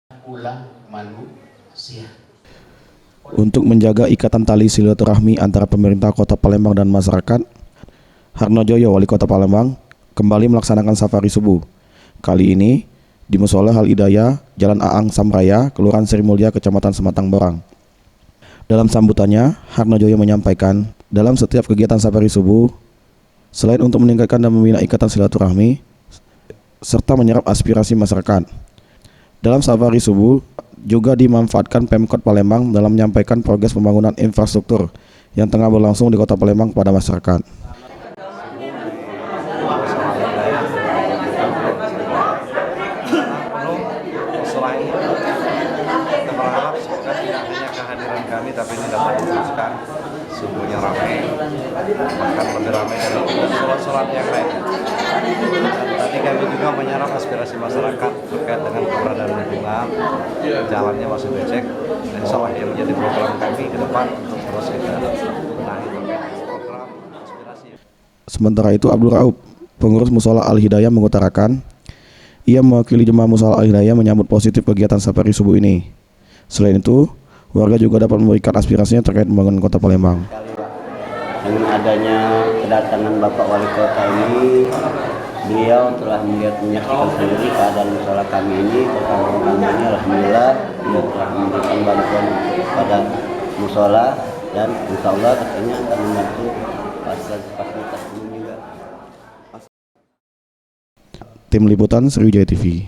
Pulang manusia. Untuk menjaga ikatan tali silaturahmi antara pemerintah Kota Palembang dan masyarakat, Harnojoyo, Wali Kota Palembang, kembali melaksanakan safari subuh. Kali ini di Musola Al Hidayah, Jalan Aang Samraya, Kelurahan Sri Mulya, Kecamatan Sematang Borang. Dalam sambutannya, Harnojoyo menyampaikan, dalam setiap kegiatan safari subuh, selain untuk meningkatkan dan membina ikatan silaturahmi, serta menyerap aspirasi masyarakat, dalam safari subuh juga dimanfaatkan Pemkot Palembang dalam menyampaikan progres pembangunan infrastruktur yang tengah berlangsung di Kota Palembang kepada masyarakat. Selain itu, kita berharap semoga tidak hanya kehadiran kami, tapi ini dapat diteruskan. Subuhnya ramai, bahkan lebih ramai dari sholat-sholat yang lain. Tadi kami juga menyerap aspirasi masyarakat terkait dengan keberadaan lingkungan, jalannya masih becek, dan insya Allah yang menjadi program kami ke depan untuk terus kita benahi terkait program aspirasi. Sementara itu, Abdul Raub, pengurus Musola Al Hidayah, mengutarakan ia mewakili jemaah Musola Al Hidayah menyambut positif kegiatan safari subuh ini. Selain itu, warga juga dapat memberikan aspirasinya terkait pembangunan Kota Palembang. Dengan adanya kedatangan Bapak Wali Kota ini, beliau telah menyaksikan sendiri keadaan musola kami ini. Pertama-tama alhamdulillah beliau telah memberikan bantuan pada musola, dan insya Allah katanya akan membantu fasilitas umum juga. Tim Liputan Sriwijaya TV.